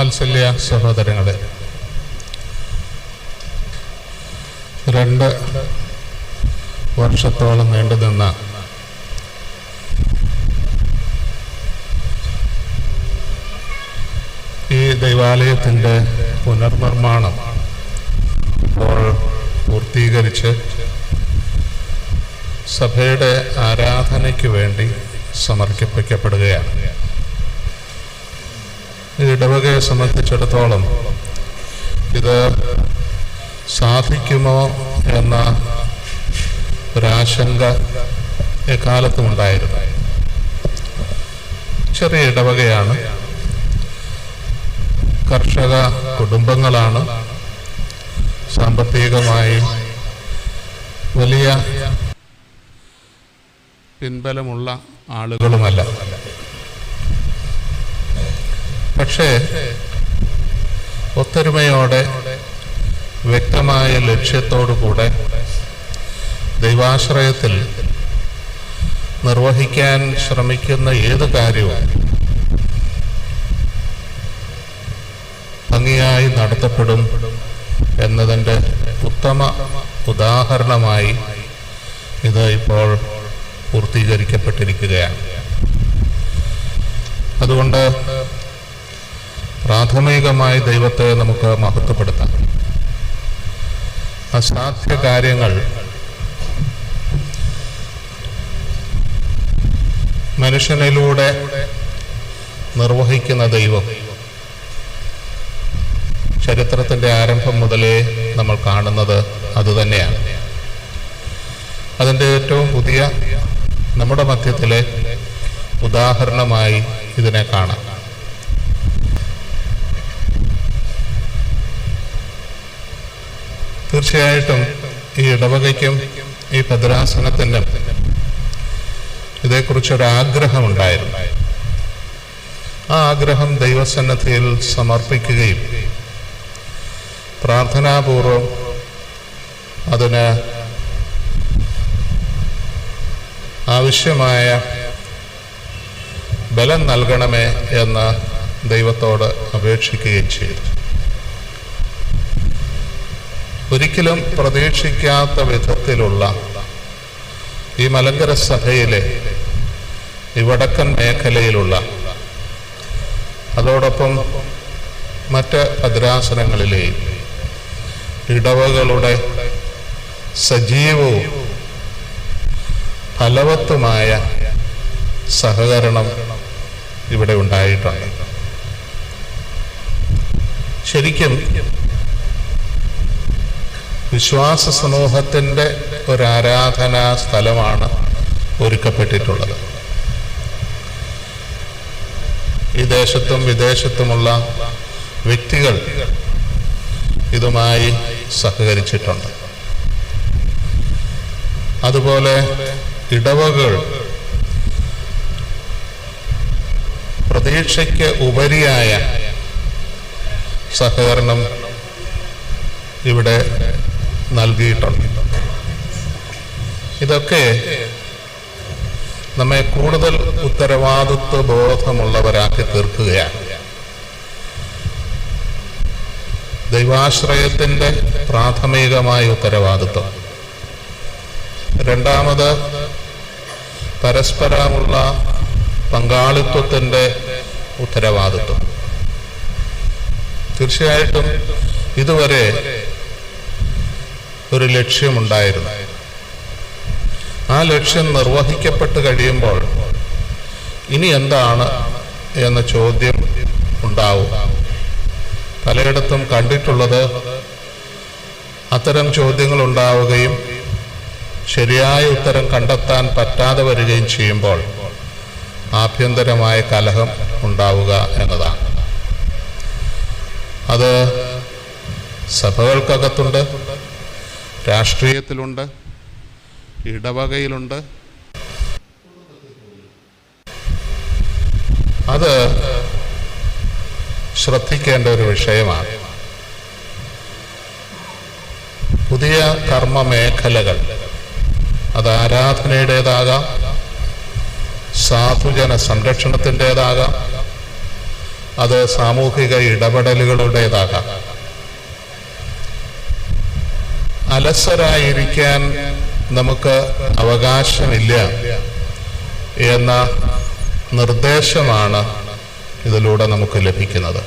വാത്സല്യ സഹോദരങ്ങളെ, 2 വർഷത്തോളം നീണ്ടുനിന്ന ഈ ദൈവാലയത്തിൻ്റെ പുനർനിർമ്മാണം ഇപ്പോൾ പൂർത്തീകരിച്ച് സഭയുടെ ആരാധനയ്ക്ക് വേണ്ടി സമർപ്പിക്കപ്പെടുകയാണ്. ഈ ഇടവകയെ സംബന്ധിച്ചിടത്തോളം ഇത് സാധിക്കുമോ എന്ന ഒരാശങ്ക എക്കാലത്തുമുണ്ടായിരുന്നു. ചെറിയ ഇടവകയാണ്, കർഷക കുടുംബങ്ങളാണ്, സാമ്പത്തികമായി വലിയ പിൻബലമുള്ള ആളുകളുമല്ല. പക്ഷേ ഒത്തൊരുമയോടെ വ്യക്തമായ ലക്ഷ്യത്തോടുകൂടെ ദൈവാശ്രയത്തിൽ നിർവഹിക്കാൻ ശ്രമിക്കുന്ന ഏത് കാര്യവും ഭംഗിയായി നടത്തപ്പെടും എന്നതിൻ്റെ ഉത്തമ ഉദാഹരണമായി ഇത് ഇപ്പോൾ പൂർത്തീകരിക്കപ്പെട്ടിരിക്കുകയാണ്. അതുകൊണ്ട് പ്രാഥമികമായി ദൈവത്തെ നമുക്ക് മഹത്വപ്പെടുത്താം. അസാധ്യ കാര്യങ്ങൾ മനുഷ്യനിലൂടെ നിർവഹിക്കുന്ന ദൈവം ചരിത്രത്തിൻ്റെ ആരംഭം മുതലേ നമ്മൾ കാണുന്നത് അതുതന്നെയാണ്. അതിൻ്റെ ഏറ്റവും പുതിയ നമ്മുടെ മധ്യത്തിലെ ഉദാഹരണമായി ഇതിനെ കാണാം. തീർച്ചയായിട്ടും ഈ ഇടവകയ്ക്കും ഈ ഭദ്രാസനത്തിനും ഇതേക്കുറിച്ചൊരാഗ്രഹമുണ്ടായിരുന്നു. ആ ആഗ്രഹം ദൈവസന്നിധിയിൽ സമർപ്പിക്കുകയും പ്രാർത്ഥനാപൂർവം അതിന് ആവശ്യമായ ബലം നൽകണമേ എന്ന് ദൈവത്തോട് അപേക്ഷിക്കുകയും ചെയ്തു. ഒരിക്കലും പ്രതീക്ഷിക്കാത്ത വിധത്തിലുള്ള ഈ മലങ്കര സഭയിലെ ഈ വടക്കൻ മേഖലയിലുള്ള, അതോടൊപ്പം മറ്റ് ഭദ്രാസനങ്ങളിലെയും ഇടവകളുടെ സജീവവും ഫലവത്തുമായ സഹകരണം ഇവിടെ ഉണ്ടായിട്ടുണ്ട്. ശരിക്കും വിശ്വാസ സമൂഹത്തിൻ്റെ ഒരാരാധനാ സ്ഥലമാണ് ഒരുക്കപ്പെട്ടിട്ടുള്ളത്. ഈ ദേശത്തും വിദേശത്തുമുള്ള വ്യക്തികൾ ഇതുമായി സഹകരിച്ചിട്ടുണ്ട്. അതുപോലെ ഇടവകൾ പ്രതീക്ഷയ്ക്ക് ഉപരിയായ സഹകരണം ഇവിടെ നൽകിയിട്ടുണ്ട്. ഇതൊക്കെ നമ്മെ കൂടുതൽ ഉത്തരവാദിത്വ ബോധമുള്ളവരാക്കി തീർക്കുകയാണ്. ദൈവാശ്രയത്തിൻ്റെ പ്രാഥമികമായ ഉത്തരവാദിത്വം, രണ്ടാമത് പരസ്പരമുള്ള പങ്കാളിത്വത്തിൻ്റെ ഉത്തരവാദിത്വം. തീർച്ചയായിട്ടും ഇതുവരെ ഒരു ലക്ഷ്യമുണ്ടായിരുന്നു. ആ ലക്ഷ്യം നിർവഹിക്കപ്പെട്ട് കഴിയുമ്പോൾ ഇനി എന്താണ് എന്ന ചോദ്യം ഉണ്ടാവും. പലയിടത്തും കണ്ടിട്ടുള്ളത് അത്തരം ചോദ്യങ്ങൾ ഉണ്ടാവുകയും ശരിയായ ഉത്തരം കണ്ടെത്താൻ പറ്റാതെ വരികയും ചെയ്യുമ്പോൾ ആഭ്യന്തരമായ കലഹം ഉണ്ടാവുക എന്നതാണ്. അത് സഭകൾക്കകത്തുണ്ട്, രാഷ്ട്രീയത്തിലുണ്ട്, ഇടവകയിലുണ്ട്. അത് ശ്രദ്ധിക്കേണ്ട ഒരു വിഷയമാണ്. പുതിയ കർമ്മ മേഖലകൾ, അത് ആരാധനയുടേതാകാം, സാധുജന സംരക്ഷണത്തിൻ്റെതാകാം, അത് സാമൂഹിക ഇടപെടലുകളുടേതാകാം. അലസരായിരിക്കാൻ നമുക്ക് അവകാശമില്ല എന്ന നിർദ്ദേശമാണ് ഇതിലൂടെ നമുക്ക് ലഭിക്കുന്നത്.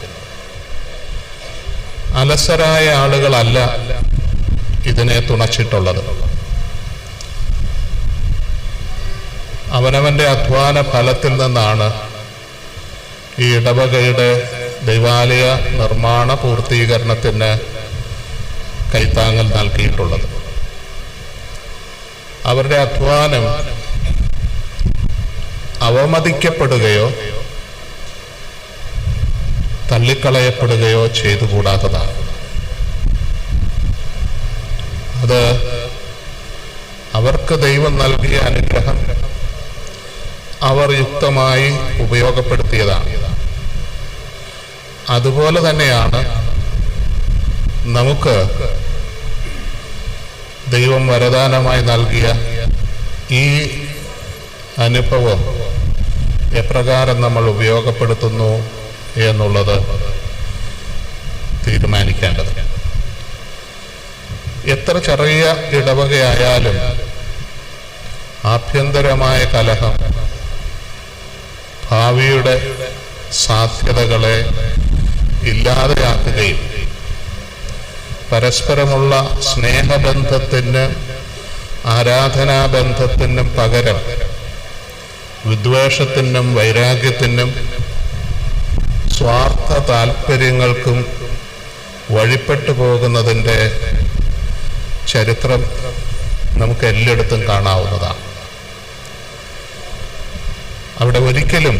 അലസരായ ആളുകളല്ല ഇതിനെ തുണച്ചിട്ടുള്ളത്. അവനവന്റെ അധ്വാന ഫലത്തിൽ നിന്നാണ് ഈ ഇടവകയുടെ ദൈവാലയ നിർമ്മാണ പൂർത്തീകരണത്തിന് കൈത്താങ്ങൽ നൽകിയിട്ടുള്ളത്. അവരുടെ അധ്വാനം അവമതിക്കപ്പെടുകയോ തള്ളിക്കളയപ്പെടുകയോ ചെയ്തുകൂടാത്തതാണ്. അത് അവർക്ക് ദൈവം നൽകിയ അനുഗ്രഹം അവർ യുക്തമായി ഉപയോഗപ്പെടുത്തിയതാണ്. അതുപോലെ തന്നെയാണ് നമുക്ക് ദൈവം വരദാനമായി നൽകിയ ഈ അനുഭവം എപ്രകാരം നമ്മൾ ഉപയോഗപ്പെടുത്തുന്നു എന്നുള്ളത് തീരുമാനിക്കേണ്ടത്. എത്ര ചെറിയ ഇടവകയായാലും ആഭ്യന്തരമായ കലഹം ഭാവിയുടെ സാധ്യതകളെ ഇല്ലാതെയാക്കുകയും പരസ്പരമുള്ള സ്നേഹബന്ധത്തിന് ആരാധനാബന്ധത്തിനും പകരം വിദ്വേഷത്തിനും വൈരാഗ്യത്തിനും സ്വാർത്ഥ താല്പര്യങ്ങൾക്കും വഴിപ്പെട്ടു പോകുന്നതിൻ്റെ ചരിത്രം നമുക്ക് എല്ലായിടത്തും കാണാവുന്നതാണ്. അവിടെ ഒരിക്കലും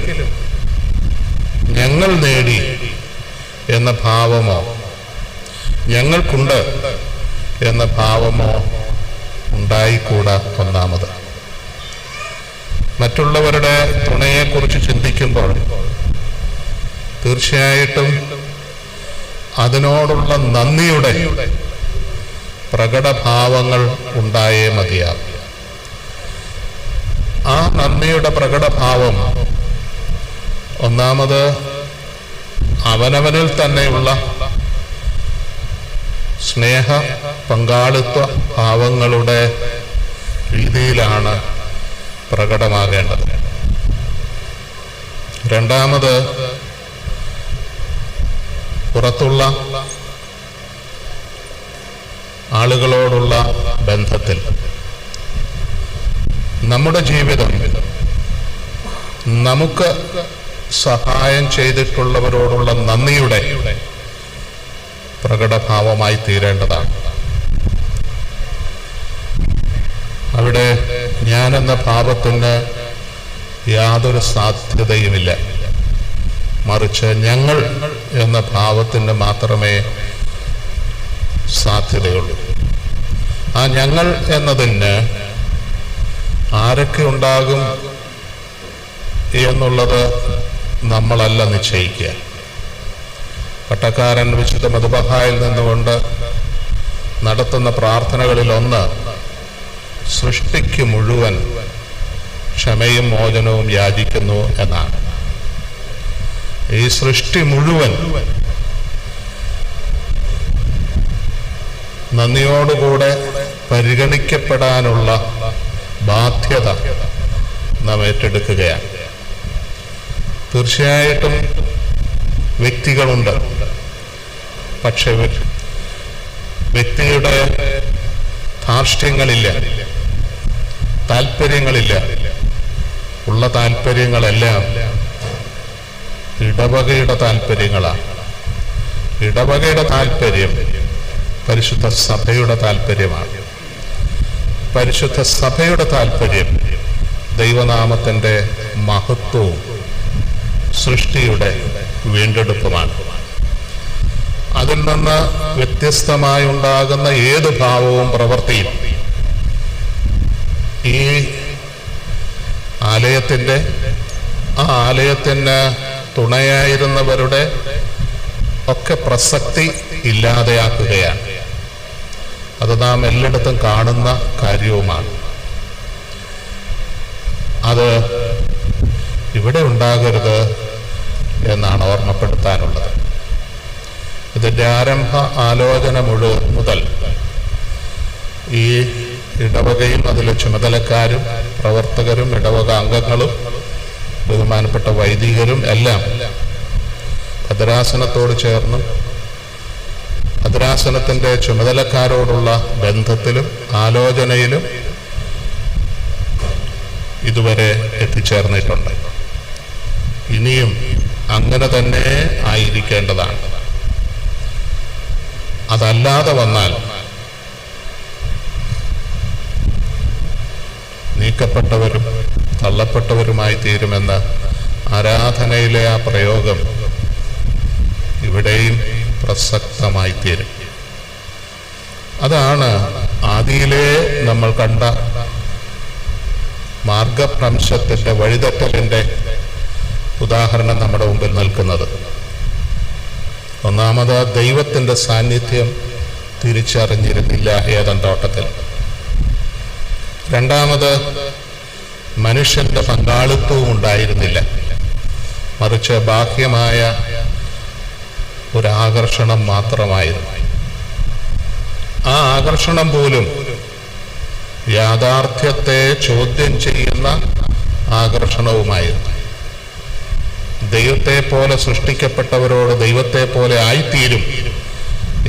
ഞങ്ങൾ നേടി എന്ന ഭാവമോ ഞങ്ങൾക്കുണ്ട് എന്ന ഭാവമോ ഉണ്ടായിക്കൂടാ. ഒന്നാമത്, മറ്റുള്ളവരുടെ തുണയെക്കുറിച്ച് ചിന്തിക്കുമ്പോൾ തീർച്ചയായിട്ടും അതിനോടുള്ള നന്ദിയുടെ പ്രകടഭാവങ്ങൾ ഉണ്ടായേ മതിയാകും. ആ നന്ദിയുടെ പ്രകടഭാവം ഒന്നാമത് അവനവനിൽ തന്നെയുള്ള സ്നേഹ പങ്കാളിത്വ ഭാവങ്ങളുടെ രീതിയിലാണ് പ്രകടമാകേണ്ടത്. രണ്ടാമത്, പുറത്തുള്ള ആളുകളോടുള്ള ബന്ധത്തിൽ നമ്മുടെ ജീവിതം നമുക്ക് സഹായം ചെയ്തിട്ടുള്ളവരോടുള്ള നന്ദിയുടെ പ്രകടഭാവമായി തീരേണ്ടതാണ്. അവിടെ ഞാനെന്ന ഭാവത്തിന് യാതൊരു സാധ്യതയുമില്ല. മറിച്ച് ഞങ്ങൾ എന്ന ഭാവത്തിന് മാത്രമേ സാധ്യതയുള്ളൂ. ആ ഞങ്ങൾ എന്നതിന് ആരൊക്കെ ഉണ്ടാകും എന്നുള്ളത് നമ്മളല്ല നിശ്ചയിക്കുക. പട്ടക്കാരൻ വിശുദ്ധ മധുബഹായിൽ നിന്നുകൊണ്ട് നടത്തുന്ന പ്രാർത്ഥനകളിലൊന്ന് സൃഷ്ടിക്ക് മുഴുവൻ ക്ഷമയും മോചനവും യാചിക്കുന്നു എന്നാണ്. ഈ സൃഷ്ടി മുഴുവൻ നന്ദിയോടുകൂടെ പരിഗണിക്കപ്പെടാനുള്ള ബാധ്യത നാം ഏറ്റെടുക്കുകയാണ്. തീർച്ചയായിട്ടും വ്യക്തികളുണ്ട്. പക്ഷെ വ്യക്തിയുടെ ധാർഷ്ട്യങ്ങളില്ല, താല്പര്യങ്ങളില്ല. ഉള്ള താല്പര്യങ്ങളെല്ലാം ഇടവകയുടെ താല്പര്യങ്ങളാണ്. ഇടവകയുടെ താല്പര്യം പരിശുദ്ധ സഭയുടെ താല്പര്യമാണ്. പരിശുദ്ധ സഭയുടെ താല്പര്യം ദൈവനാമത്തിൻ്റെ മഹത്വവും സൃഷ്ടിയുടെ വീണ്ടെടുപ്പുമാണ്. അതിൽ നിന്ന് വ്യത്യസ്തമായി ഉണ്ടാകുന്ന ഏത് ഭാവവും പ്രവൃത്തിയും ഈ ആലയത്തിൻ്റെ ആ ആലയത്തിന് തുണയായിരുന്നവരുടെ ഒക്കെ പ്രസക്തി ഇല്ലാതെയാക്കുകയാണ്. അത് നാം എല്ലായിടത്തും കാണുന്ന കാര്യവുമാണ്. അത് ഇവിടെ ഉണ്ടാകരുത് എന്നാണ് ഓർമ്മപ്പെടുത്താനുള്ളത്. ഇതിൻ്റെ ആരംഭ ആലോചന മുതൽ ഈ ഇടവകയും അതിലെ ചുമതലക്കാരും പ്രവർത്തകരും ഇടവക അംഗങ്ങളും ബഹുമാനപ്പെട്ട വൈദികരും എല്ലാം ഭദ്രാസനത്തോട് ചേർന്നും ഭദ്രാസനത്തിൻ്റെ ചുമതലക്കാരോടുള്ള ബന്ധത്തിലും ആലോചനയിലും ഇതുവരെ എത്തിച്ചേർന്നിട്ടുണ്ട്. ഇനിയും അങ്ങനെ തന്നെ ആയിരിക്കേണ്ടതാണ്. അതല്ലാതെ വന്നാൽ നീക്കപ്പെട്ടവരും തള്ളപ്പെട്ടവരുമായി തീരുമെന്ന ആരാധനയിലെ ആ പ്രയോഗം ഇവിടെയും പ്രസക്തമായി തീരും. അതാണ് ആദിയിലെ നമ്മൾ കണ്ട മാർഗഭ്രംശത്തിൻ്റെ വഴിതെറ്റലിൻ്റെ ഉദാഹരണം നമ്മുടെ മുമ്പിൽ നിൽക്കുന്നത്. ഒന്നാമത് ദൈവത്തിൻ്റെ സാന്നിധ്യം തിരിച്ചറിഞ്ഞിരുന്നില്ല ഏദൻ തോട്ടത്തിൽ. രണ്ടാമത് മനുഷ്യന്റെ പങ്കാളിത്തവും ഉണ്ടായിരുന്നില്ല, മറിച്ച് ബാഹ്യമായ ഒരാകർഷണം മാത്രമായിരുന്നു. ആ ആകർഷണം പോലും യാഥാർത്ഥ്യത്തെ ചോദ്യം ചെയ്യുന്ന ആകർഷണവുമായിരുന്നു. ദൈവത്തെ പോലെ സൃഷ്ടിക്കപ്പെട്ടവരോട് ദൈവത്തെ പോലെ ആയിത്തീരും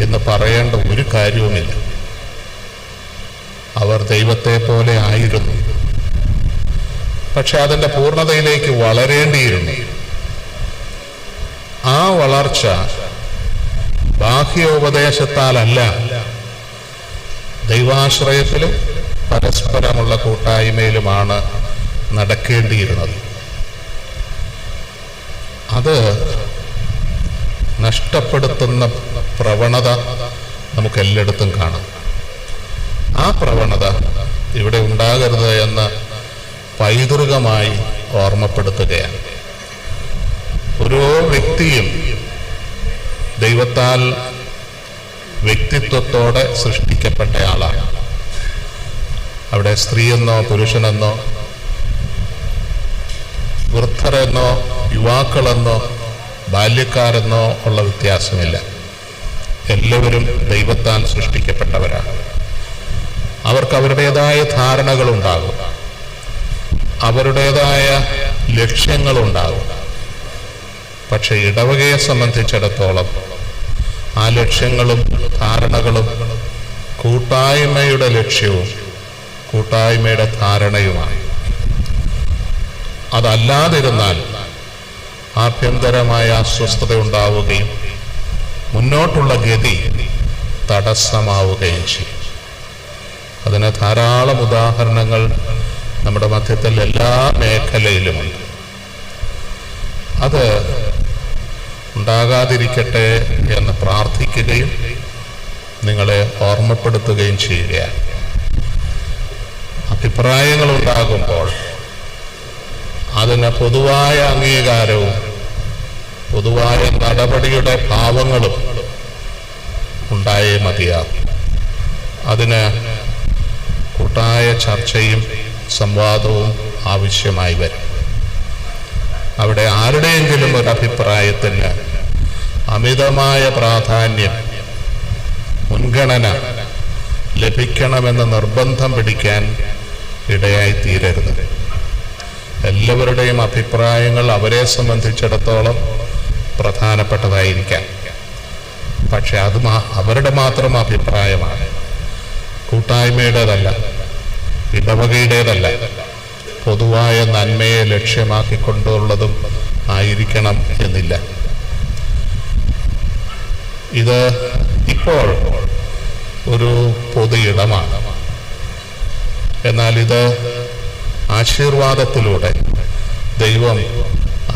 എന്ന് പറയേണ്ട ഒരു കാര്യവുമില്ല. അവർ ദൈവത്തെ പോലെ ആയിരുന്നു. പക്ഷെ അതിൻ്റെ പൂർണ്ണതയിലേക്ക് വളരേണ്ടിയിരുന്നു. ആ വളർച്ച ബാഹ്യോപദേശത്താലല്ല, ദൈവാശ്രയത്തിലും പരസ്പരമുള്ള കൂട്ടായ്മയിലുമാണ് നടക്കേണ്ടിയിരുന്നത്. അത് നഷ്ടപ്പെടുത്തുന്ന പ്രവണത നമുക്കെല്ലായിടത്തും കാണാം. ആ പ്രവണത ഇവിടെ ഉണ്ടാകരുത് എന്ന് പൈതൃകമായി ഓർമ്മപ്പെടുത്തുകയാണ്. ഓരോ വ്യക്തിയും ദൈവത്താൽ വ്യക്തിത്വത്തോടെ സൃഷ്ടിക്കപ്പെട്ടയാളാണ്. അവിടെ സ്ത്രീയെന്നോ പുരുഷനെന്നോ വൃദ്ധരെന്നോ യുവാക്കളെന്നോ ബാല്യക്കാരെന്നോ ഉള്ള വ്യത്യാസമില്ല. എല്ലാവരും ദൈവത്താൽ സൃഷ്ടിക്കപ്പെട്ടവരാണ്. അവർക്ക് അവരുടേതായ ധാരണകളുണ്ടാകും, അവരുടേതായ ലക്ഷ്യങ്ങളുണ്ടാകും. പക്ഷെ ഇടവകയെ സംബന്ധിച്ചിടത്തോളം ആ ലക്ഷ്യങ്ങളും ധാരണകളും കൂട്ടായ്മയുടെ ലക്ഷ്യവും കൂട്ടായ്മയുടെ ധാരണയുമാണ്. അതല്ലാതിരുന്നാൽ ആഭ്യന്തരമായ അസ്വസ്ഥത ഉണ്ടാവുകയും മുന്നോട്ടുള്ള ഗതി തടസ്സമാവുകയും ചെയ്യും. അതിന് ധാരാളം ഉദാഹരണങ്ങൾ നമ്മുടെ മധ്യത്തിൽ എല്ലാ മേഖലയിലുമുണ്ട്. അത് ഉണ്ടാകാതിരിക്കട്ടെ എന്ന് പ്രാർത്ഥിക്കുകയും നിങ്ങളെ ഓർമ്മപ്പെടുത്തുകയും ചെയ്യുകയാണ്. അഭിപ്രായങ്ങൾ ഉണ്ടാകുമ്പോൾ അതിന് പൊതുവായ അംഗീകാരവും പൊതുവായ നടപടിയുടെ ഭാവങ്ങളും ഉണ്ടായേ മതിയാകും. അതിന് കൂട്ടായ ചർച്ചയും സംവാദവും ആവശ്യമായി വരും. അവിടെ ആരുടെയെങ്കിലും ഒരു അഭിപ്രായത്തിന് അമിതമായ പ്രാധാന്യം, മുൻഗണന ലഭിക്കണമെന്ന് നിർബന്ധം പിടിക്കാൻ ഇടയായി തീരരുത്. എല്ലാവരുടെയും അഭിപ്രായങ്ങൾ അവരെ സംബന്ധിച്ചിടത്തോളം പ്രധാനപ്പെട്ടതായിരിക്കാം. പക്ഷെ അത് അവരുടെ മാത്രം അഭിപ്രായമാണ്, കൂട്ടായ്മയുടേതല്ല, ഇടവകയുടേതല്ല, പൊതുവായ നന്മയെ ലക്ഷ്യമാക്കിക്കൊണ്ടുള്ളതും ആയിരിക്കണം എന്നില്ല. ഇത് ഇപ്പോൾ ഒരു പൊതു ഇടമാണ്. എന്നാൽ ഇത് ആശീർവാദത്തിലൂടെ ദൈവം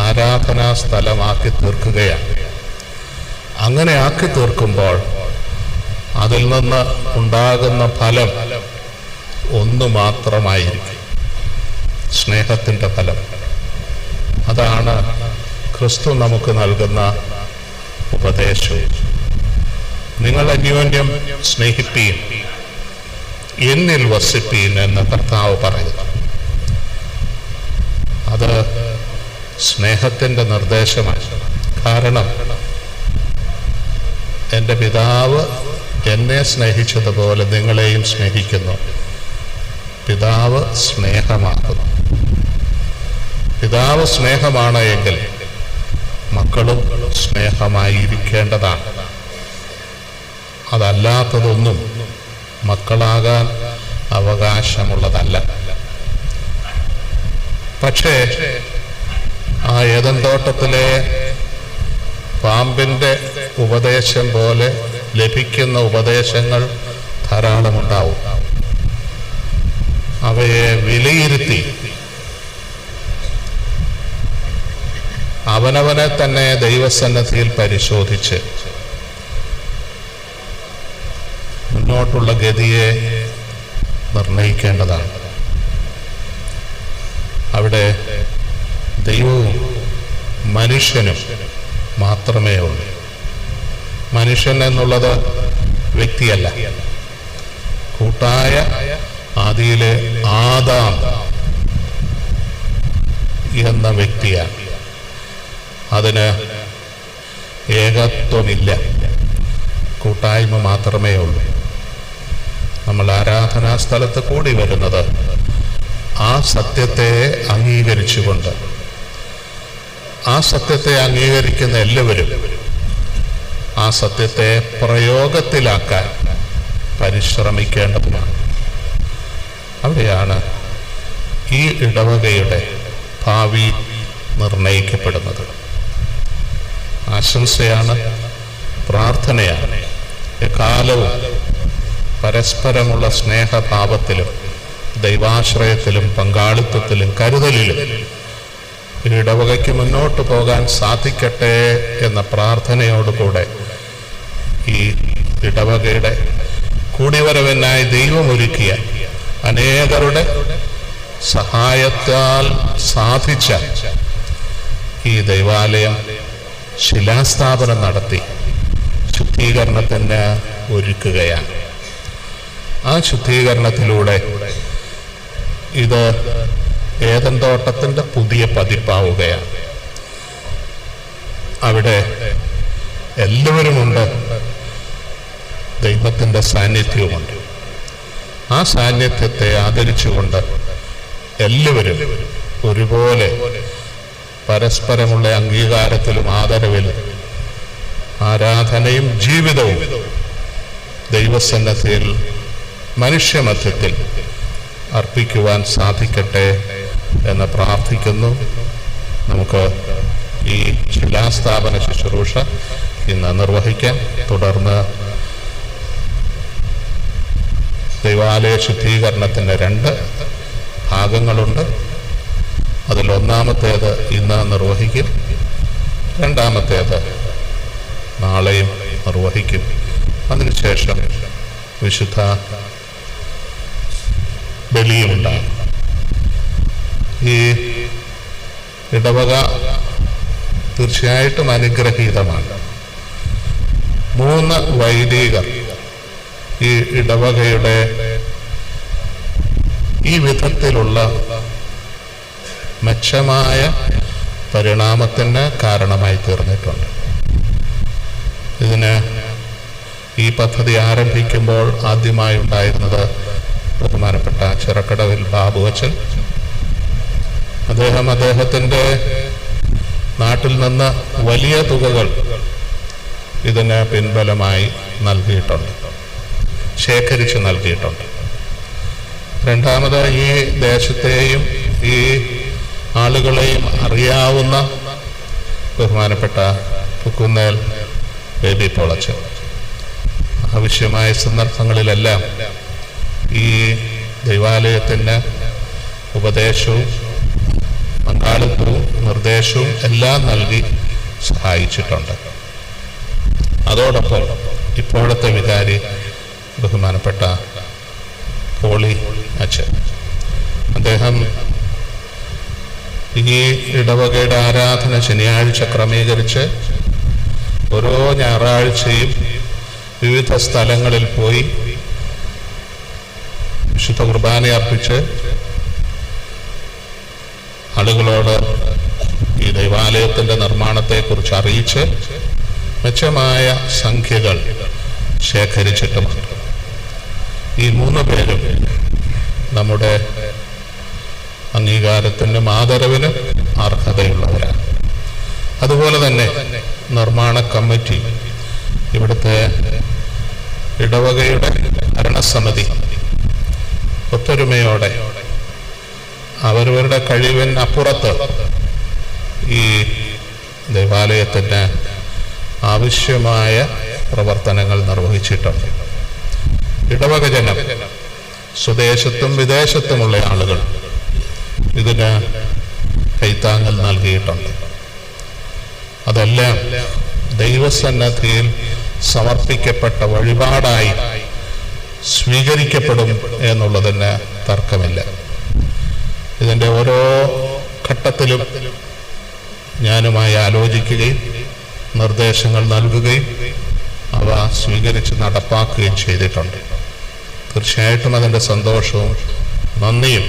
ആരാധനാ സ്ഥലമാക്കി തീർക്കുകയാണ്. അങ്ങനെ ആക്കി തീർക്കുമ്പോൾ അതിൽ നിന്ന് ഉണ്ടാകുന്ന ഫലം ഒന്ന് മാത്രമായിരിക്കും, സ്നേഹത്തിൻ്റെ ഫലം. അതാണ് ക്രിസ്തു നമുക്ക് നൽകുന്ന ഉപദേശവും. നിങ്ങൾ അന്യോന്യം സ്നേഹിപ്പീൻ, എന്നിൽ വസിപ്പീൻ എന്ന് കർത്താവ് പറയുന്നു. അത് സ്നേഹത്തിൻ്റെ നിർദ്ദേശമാണ്. കാരണം എൻ്റെ പിതാവ് എന്നെ സ്നേഹിച്ചതുപോലെ നിങ്ങളെയും സ്നേഹിക്കുന്നു. പിതാവ് സ്നേഹമാകുന്നു. പിതാവ് സ്നേഹമാണ് എങ്കിൽ മക്കളും സ്നേഹമായിരിക്കേണ്ടതാണ്. അതല്ലാത്തതൊന്നും മക്കളാകാൻ അവകാശമുള്ളതല്ല. പക്ഷേ ആ ഏദൻ തോട്ടത്തിലെ പാമ്പിൻ്റെ ഉപദേശം പോലെ ലഭിക്കുന്ന ഉപദേശങ്ങൾ ധാരാളമുണ്ടാവും. അവയെ വിലയിരുത്തി അവനവനെ തന്നെ ദൈവസന്നിധിയിൽ പരിശോധിച്ച് മുന്നോട്ടുള്ള ഗതിയെ നിർണയിക്കേണ്ടതാണ്. അവിടെ ദൈവവും മനുഷ്യനും മാത്രമേ ഉള്ളൂ. മനുഷ്യൻ എന്നുള്ളത് വ്യക്തിയല്ല, കൂട്ടായ ആദിയിലെ ആദാം എന്ന വ്യക്തിയാണ്. അതിന് ഏകത്വമില്ല, കൂട്ടായ്മ മാത്രമേ ഉള്ളൂ. നമ്മൾ ആരാധനാ സ്ഥലത്ത് കൂടി വരുന്നത് ആ സത്യത്തെ അംഗീകരിച്ചുകൊണ്ട്, ആ സത്യത്തെ അംഗീകരിക്കുന്ന എല്ലാവരും ആ സത്യത്തെ പ്രയോഗത്തിലാക്കാൻ പരിശ്രമിക്കേണ്ടതുമാണ്. അവിടെയാണ് ഈ ഇടവകയുടെ ഭാവി നിർണയിക്കപ്പെടുന്നത്. ആശംസയാണ്, പ്രാർത്ഥനയാണ്. എക്കാലവും പരസ്പരമുള്ള സ്നേഹഭാവത്തിലും ദൈവാശ്രയത്തിലും പങ്കാളിത്തത്തിലും കരുതലിലും ഇടവകയ്ക്ക് മുന്നോട്ട് പോകാൻ സാധിക്കട്ടെ എന്ന പ്രാർത്ഥനയോടുകൂടെ ഈ ഇടവകയുടെ കൂടിവരവിനായി ദൈവമൊരുക്കിയ അനേകരുടെ സഹായത്താൽ സാധിച്ച ഈ ദൈവാലയം ശിലാസ്ഥാപനം നടത്തി ശുദ്ധീകരണത്തിന് ഒരുക്കുകയാണ്. ആ ശുദ്ധീകരണത്തിലൂടെ ഇത് ഏദൻ തോട്ടത്തിൻ്റെ പുതിയ പതിപ്പാവുകയാണ്. അവിടെ എല്ലാവരുമുണ്ട്, ദൈവത്തിൻ്റെ സാന്നിധ്യവുമുണ്ട്. ആ സാന്നിധ്യത്തെ ആദരിച്ചുകൊണ്ട് എല്ലാവരും ഒരുപോലെ പരസ്പരമുള്ള അംഗീകാരത്തിലും ആദരവിലും ആരാധനയും ജീവിതവും ദൈവസന്നിധിയിൽ മനുഷ്യമധ്യത്തിൽ അർപ്പിക്കുവാൻ സാധിക്കട്ടെ എന്ന് പ്രാർത്ഥിക്കുന്നു. നമുക്ക് ഈ ശിലാസ്ഥാപന ശുശ്രൂഷ ഇന്ന് നിർവഹിക്കാം. തുടർന്ന് ദൈവാലയ ശുദ്ധീകരണത്തിൻ്റെ 2 ഭാഗങ്ങളുണ്ട്. അതിലൊന്നാമത്തേത് ഇന്ന് നിർവഹിക്കും, രണ്ടാമത്തേത് നാളെയും നിർവഹിക്കും. അതിനുശേഷം വിശുദ്ധ ബലിയുമുണ്ടാകും. ഈ ഇടവക തീർച്ചയായിട്ടും അനുഗ്രഹീതമാണ്. 3 വൈദികർ ഈ ഇടവകയുടെ ഈ വിധത്തിലുള്ള മെച്ചമായ പരിണാമത്തിന് കാരണമായി തീർന്നിട്ടുണ്ട്. ഇതിന് ഈ പദ്ധതി ആരംഭിക്കുമ്പോൾ ആദ്യമായി ഉണ്ടായിരുന്നത് ബഹുമാനപ്പെട്ട ചിറക്കടവിൽ ബാബു അച്ഛൻ. അദ്ദേഹത്തിൻ്റെ നാട്ടിൽ നിന്ന് വലിയ തുകകൾ ഇതിന് പിൻബലമായി നൽകിയിട്ടുണ്ട്, ശേഖരിച്ച് നൽകിയിട്ടുണ്ട്. രണ്ടാമത് ഈ ദേശത്തെയും ഈ ആളുകളെയും അറിയാവുന്ന ബഹുമാനപ്പെട്ട പുക്കുന്നേൽ ബേബി പോളച്ചൻ ആവശ്യമായ സന്ദർഭങ്ങളിലെല്ലാം ഈ ദൈവാലയത്തിന് ഉപദേശവും പങ്കാളിത്തവും നിർദ്ദേശവും എല്ലാം നൽകി സഹായിച്ചിട്ടുണ്ട്. അതോടൊപ്പം ഇപ്പോഴത്തെ വികാരി ബഹുമാനപ്പെട്ട പോളി അച്ഛൻ, അദ്ദേഹം ഈ ഇടവകയുടെ ആരാധന ശനിയാഴ്ച ക്രമീകരിച്ച് ഓരോ ഞായറാഴ്ചയും വിവിധ സ്ഥലങ്ങളിൽ പോയി വിശുദ്ധ കുർബാന അർപ്പിച്ച് ആളുകളോട് ഈ ദൈവാലയത്തെ ദേവാലയത്തിൻ്റെ നിർമ്മാണത്തെക്കുറിച്ച് അറിയിച്ച് മെച്ചമായ സംഖ്യകൾ ശേഖരിച്ചിട്ടുമുണ്ട്. ഈ 3 പേരും നമ്മുടെ അംഗീകാരത്തിനും ആദരവിനും അർഹതയുള്ളവരാണ്. അതുപോലെ തന്നെ നിർമ്മാണ കമ്മിറ്റി, ഇവിടുത്തെ ഇടവകയുടെ ഭരണസമിതി ഒത്തൊരുമയോടെ അവരവരുടെ കഴിവിനപ്പുറത്ത് ഈ ദേവാലയത്തിന് ആവശ്യമായ പ്രവർത്തനങ്ങൾ നിർവഹിച്ചിട്ടുണ്ട്. ഇടവക ജനം, സ്വദേശത്തും വിദേശത്തുമുള്ള ആളുകൾ ഇതിന് കൈത്താങ്ങൽ നൽകിയിട്ടുണ്ട്. അതെല്ലാം ദൈവസന്നിധിയിൽ സമർപ്പിക്കപ്പെട്ട വഴിപാടായി സ്വീകരിക്കപ്പെടും എന്നുള്ളതിന് തർക്കമില്ല. ഇതിൻ്റെ ഓരോ ഘട്ടത്തിലും ഞാനുമായി ആലോചിക്കുകയും നിർദ്ദേശങ്ങൾ നൽകുകയും അവ സ്വീകരിച്ച് നടപ്പാക്കുകയും ചെയ്തിട്ടുണ്ട്. തീർച്ചയായിട്ടും അതിൻ്റെ സന്തോഷവും നന്ദിയും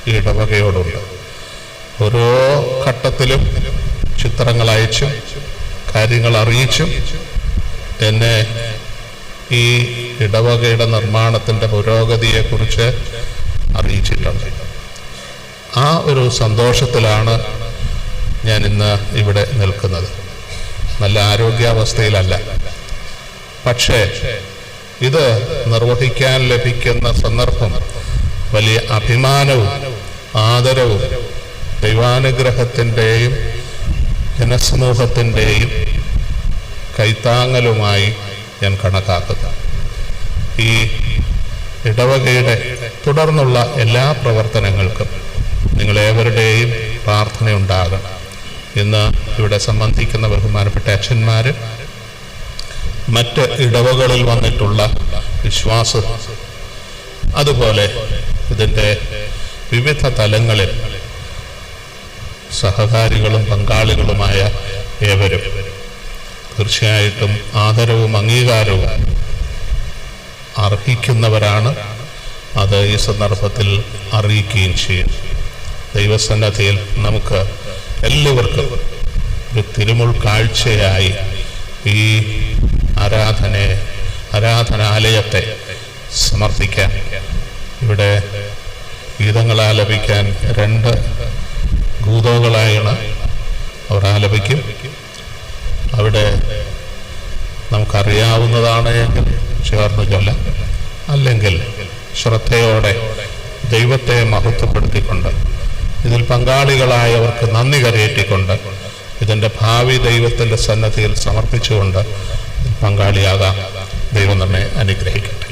ഈ ഇടവകയോടുണ്ട്. ഓരോ ഘട്ടത്തിലും ചിത്രങ്ങൾ അയച്ചും കാര്യങ്ങൾ അറിയിച്ചും എന്നെ ഈ ഇടവകയുടെ നിർമ്മാണത്തിൻ്റെ പുരോഗതിയെക്കുറിച്ച് അറിയിച്ചിട്ടുണ്ട്. ആ ഒരു സന്തോഷത്തിലാണ് ഞാൻ ഇന്ന് ഇവിടെ നിൽക്കുന്നത്. നല്ല ആരോഗ്യാവസ്ഥയിലല്ല, പക്ഷേ ഇത് നിർവഹിക്കാൻ ലഭിക്കുന്ന സന്ദർഭം വലിയ അഭിമാനവും ആദരവും ദൈവാനുഗ്രഹത്തിൻ്റെയും ജനസമൂഹത്തിൻ്റെയും കൈത്താങ്ങലുമായി ഞാൻ കണക്കാക്കുന്നു. ഈ ഇടവകയുടെ തുടർന്നുള്ള എല്ലാ പ്രവർത്തനങ്ങൾക്കും നിങ്ങളേവരുടെയും പ്രാർത്ഥനയുണ്ടാകണം. ഇന്ന് ഇവിടെ സംബന്ധിക്കുന്ന ബഹുമാനപ്പെട്ട അച്ഛന്മാർ, മറ്റ് ഇടവകളിൽ വന്നിട്ടുള്ള വിശ്വാസം, അതുപോലെ ഇതിൻ്റെ വിവിധ തലങ്ങളിൽ സഹകാരികളും പങ്കാളികളുമായ ഏവരും തീർച്ചയായിട്ടും ആദരവും അംഗീകാരവും അർഹിക്കുന്നവരാണ്. അത് ഈ സന്ദർഭത്തിൽ അറിയിക്കുകയും ചെയ്യും. ദൈവസന്നിധിയിൽ നമുക്ക് എല്ലാവർക്കും ഒരു തിരുമുൾ കാഴ്ചയായി ഈ ആരാധനാലയത്തെ സമർപ്പിക്കാൻ, ഇവിടെ ഗീതങ്ങൾ ആലപിക്കാൻ 2 ഗൂതോകളായാണ് അവർ ആലപിക്കും. അവിടെ നമുക്കറിയാവുന്നതാണ് എങ്കിൽ ചേർന്ന് ചൊല്ലാം, അല്ലെങ്കിൽ ശ്രദ്ധയോടെ ദൈവത്തെ മഹത്വപ്പെടുത്തിക്കൊണ്ട് ഇതിൽ പങ്കാളികളായവർക്ക് നന്ദി കരയേറ്റിക്കൊണ്ട് ഇതിൻ്റെ ഭാവി ദൈവത്തിൻ്റെ സന്നിധിയിൽ സമർപ്പിച്ചുകൊണ്ട് പങ്കാളിയാകാം. ദൈവം നമ്മെ അനുഗ്രഹിക്കട്ടെ.